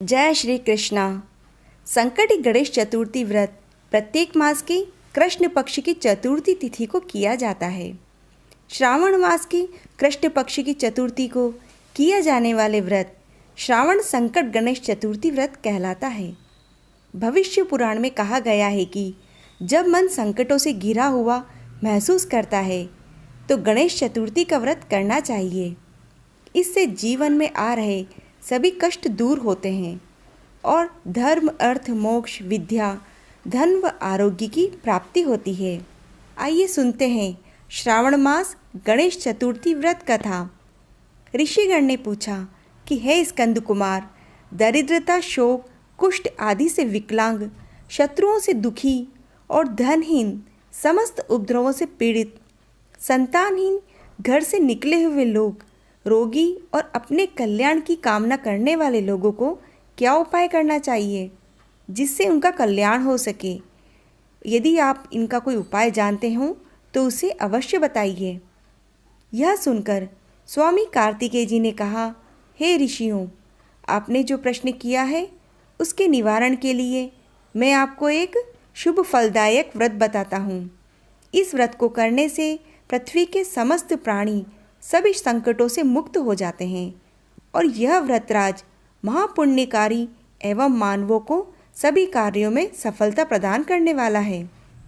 जय श्री कृष्णा। संकटी गणेश चतुर्थी व्रत प्रत्येक मास की कृष्ण पक्ष की चतुर्थी तिथि को किया जाता है। श्रावण मास की कृष्ण पक्ष की चतुर्थी को किया जाने वाले व्रत श्रावण संकट गणेश चतुर्थी व्रत कहलाता है। भविष्य पुराण में कहा गया है कि जब मन संकटों से घिरा हुआ महसूस करता है तो गणेश चतुर्थी का व्रत करना चाहिए। इससे जीवन में आ रहे सभी कष्ट दूर होते हैं और धर्म, अर्थ, मोक्ष, विद्या, धन व आरोग्य की प्राप्ति होती है। आइए सुनते हैं श्रावण मास गणेश चतुर्थी व्रत कथा। ऋषिगण ने पूछा कि हे स्कंद कुमार, दरिद्रता, शोक, कुष्ठ आदि से विकलांग, शत्रुओं से दुखी और धनहीन, समस्त उपद्रवों से पीड़ित, संतानहीन, घर से निकले हुए लोग, रोगी और अपने कल्याण की कामना करने वाले लोगों को क्या उपाय करना चाहिए जिससे उनका कल्याण हो सके। यदि आप इनका कोई उपाय जानते हो तो उसे अवश्य बताइए। यह सुनकर स्वामी कार्तिकेय जी ने कहा, हे ऋषियों, आपने जो प्रश्न किया है उसके निवारण के लिए मैं आपको एक शुभ फलदायक व्रत बताता हूँ। इस व्रत को करने से पृथ्वी के समस्त प्राणी सभी संकटों से मुक्त हो जाते हैं और यह व्रतराज महापुण्यकारी एवं मानवों को सभी कार्यों में सफलता प्रदान करने वाला है।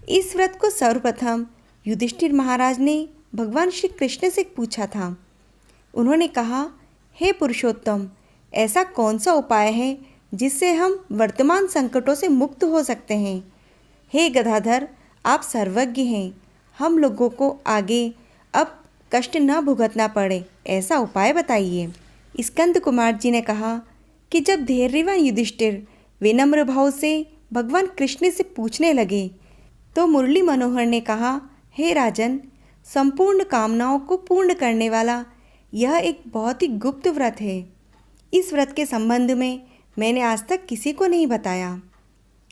इस व्रत को सर्वप्रथम युधिष्ठिर महाराज ने भगवान श्री कृष्ण से पूछा था। उन्होंने कहा, हे पुरुषोत्तम, ऐसा कौन सा उपाय है जिससे हम वर्तमान संकटों से मुक्त हो सकते हैं। हे गदाधर, आप सर्वज्ञ हैं, हम लोगों को आगे अब कष्ट न भुगतना पड़े, ऐसा उपाय बताइए। स्कंद कुमार जी ने कहा कि जब धैर्यवान युधिष्ठिर विनम्र भाव से भगवान कृष्ण से पूछने लगे तो मुरली मनोहर ने कहा, हे राजन, संपूर्ण कामनाओं को पूर्ण करने वाला यह एक बहुत ही गुप्त व्रत है। इस व्रत के संबंध में मैंने आज तक किसी को नहीं बताया।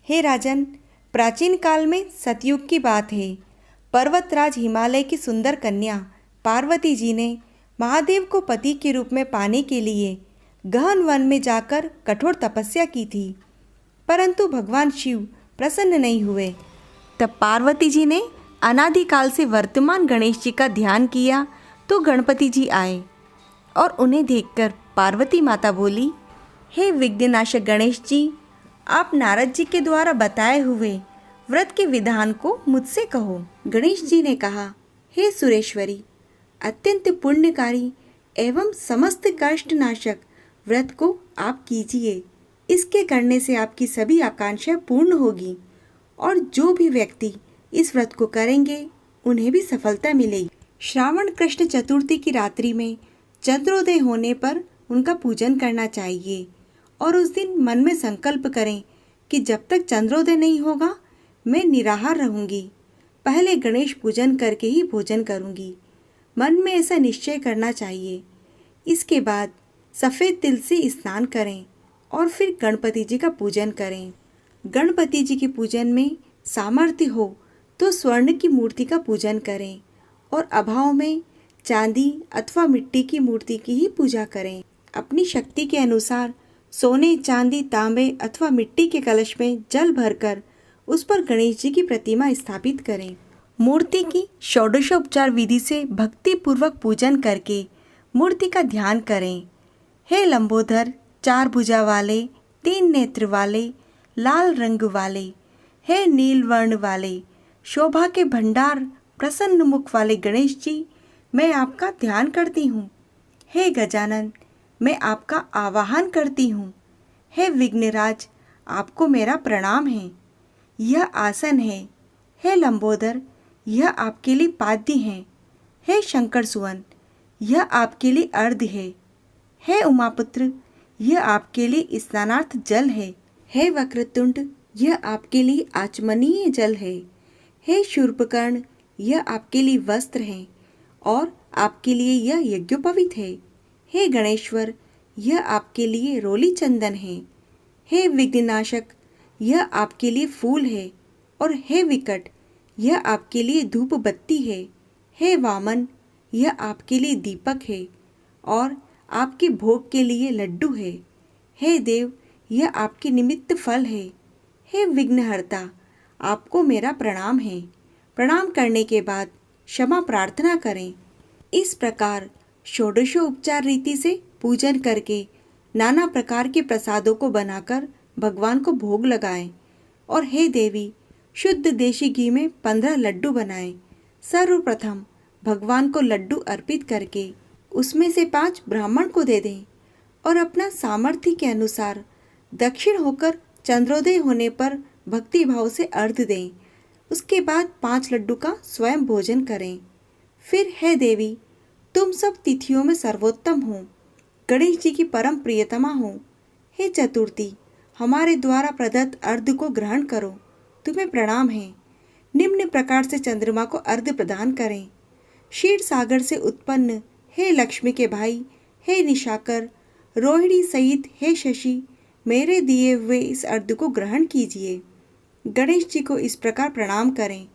हे राजन, प्राचीन काल में सतयुग की बात है। पर्वतराज हिमालय की सुंदर कन्या पार्वती जी ने महादेव को पति के रूप में पाने के लिए गहन वन में जाकर कठोर तपस्या की थी, परंतु भगवान शिव प्रसन्न नहीं हुए। तब पार्वती जी ने अनादिकाल से वर्तमान गणेश जी का ध्यान किया तो गणपति जी आए और उन्हें देखकर पार्वती माता बोली, हे विघ्ननाशक गणेश जी, आप नारद जी के द्वारा बताए हुए व्रत के विधान को मुझसे कहो। गणेश जी ने कहा, हे सुरेश्वरी, अत्यंत पुण्यकारी एवं समस्त कष्ट नाशक व्रत को आप कीजिए। इसके करने से आपकी सभी आकांक्षाएं पूर्ण होगी और जो भी व्यक्ति इस व्रत को करेंगे उन्हें भी सफलता मिलेगी। श्रावण कृष्ण चतुर्थी की रात्रि में चंद्रोदय होने पर उनका पूजन करना चाहिए और उस दिन मन में संकल्प करें कि जब तक चंद्रोदय नहीं होगा मैं निराहार रहूंगी, पहले गणेश पूजन करके ही भोजन करूंगी। मन में ऐसा निश्चय करना चाहिए। इसके बाद सफ़ेद तिल से स्नान करें और फिर गणपति जी का पूजन करें। गणपति जी के पूजन में सामर्थ्य हो तो स्वर्ण की मूर्ति का पूजन करें और अभाव में चांदी अथवा मिट्टी की मूर्ति की ही पूजा करें। अपनी शक्ति के अनुसार सोने, चांदी, तांबे अथवा मिट्टी के कलश में जल भरकर उस पर गणेश जी की प्रतिमा स्थापित करें। मूर्ति की षोडशोपचार विधि से भक्ति पूर्वक पूजन करके मूर्ति का ध्यान करें। हे लंबोदर, 4 भुजा वाले, 3 नेत्र वाले, लाल रंग वाले, हे नील वर्ण वाले, शोभा के भंडार, प्रसन्न मुख वाले गणेश जी, मैं आपका ध्यान करती हूँ। हे गजानन, मैं आपका आवाहन करती हूँ। हे विघ्नराज, आपको मेरा प्रणाम है। यह आसन है। हे लंबोदर, यह आपके लिए पाद्य है। हे शंकर सुवन, यह आपके लिए अर्घ्य है। हे उमापुत्र, यह आपके लिए स्नानार्थ जल है। हे वक्रतुंड, यह आपके लिए आचमनीय जल है। हे शूर्पकर्ण, यह आपके लिए वस्त्र है और आपके लिए यह यज्ञोपवीत है। हे गणेश्वर, यह आपके लिए रोली चंदन है। हे विघ्ननाशक, यह आपके लिए फूल है और हे विकट, यह आपके लिए धूप बत्ती है। हे वामन, यह आपके लिए दीपक है और आपके भोग के लिए लड्डू है। हे देव, यह आपके निमित्त फल है। हे विघ्नहर्ता, आपको मेरा प्रणाम है। प्रणाम करने के बाद क्षमा प्रार्थना करें। इस प्रकार षोडशोपचार रीति से पूजन करके नाना प्रकार के प्रसादों को बनाकर भगवान को भोग लगाएं। और हे देवी, शुद्ध देशी घी में 15 लड्डू बनाएं। सर्वप्रथम भगवान को लड्डू अर्पित करके उसमें से 5 ब्राह्मण को दे दें और अपना सामर्थ्य के अनुसार दक्षिण होकर चंद्रोदय होने पर भक्ति भाव से अर्घ्य दें। उसके बाद 5 लड्डू का स्वयं भोजन करें। फिर हे देवी, तुम सब तिथियों में सर्वोत्तम हो, गणेश जी की परम प्रियतमा हो। हे चतुर्थी, हमारे द्वारा प्रदत्त अर्घ्य को ग्रहण करो, तुम्हें प्रणाम है। निम्न प्रकार से चंद्रमा को अर्घ्य प्रदान करें। क्षीर सागर से उत्पन्न हे लक्ष्मी के भाई, हे निशाकर, रोहिणी सहित हे शशि, मेरे दिए हुए इस अर्घ्य को ग्रहण कीजिए। गणेश जी को इस प्रकार प्रणाम करें।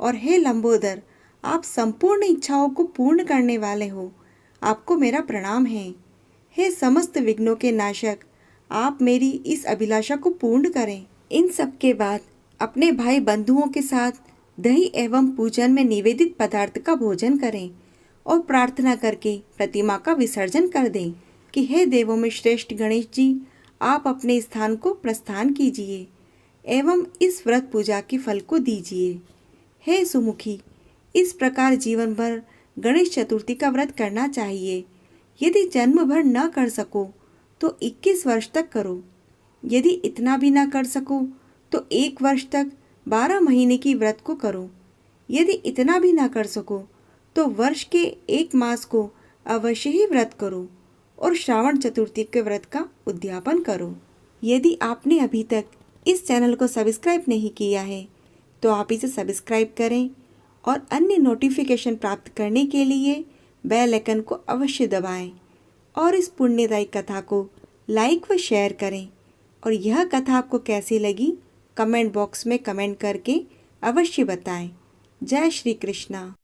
और हे लंबोदर, आप संपूर्ण इच्छाओं को पूर्ण करने वाले हो, आपको मेरा प्रणाम है। हे समस्त विघ्नों के नाशक, आप मेरी इस अभिलाषा को पूर्ण करें। इन सब के बाद अपने भाई बंधुओं के साथ दही एवं पूजन में निवेदित पदार्थ का भोजन करें और प्रार्थना करके प्रतिमा का विसर्जन कर दें कि हे देवों में श्रेष्ठ गणेश जी, आप अपने स्थान को प्रस्थान कीजिए एवं इस व्रत पूजा के फल को दीजिए। हे सुमुखी, इस प्रकार जीवन भर गणेश चतुर्थी का व्रत करना चाहिए। यदि जन्म भर न कर सको तो 21 वर्ष तक करो। यदि इतना भी न कर सको तो 1 वर्ष तक 12 महीने की व्रत को करो। यदि इतना भी न कर सको तो वर्ष के 1 मास को अवश्य ही व्रत करो और श्रावण चतुर्थी के व्रत का उद्यापन करो। यदि आपने अभी तक इस चैनल को सब्सक्राइब नहीं किया है तो आप इसे सब्सक्राइब करें और अन्य नोटिफिकेशन प्राप्त करने के लिए बेल आइकन को अवश्य दबाएं और इस पुण्यदायी कथा को लाइक व शेयर करें। और यह कथा आपको कैसी लगी कमेंट बॉक्स में कमेंट करके अवश्य बताएं। जय श्री कृष्णा।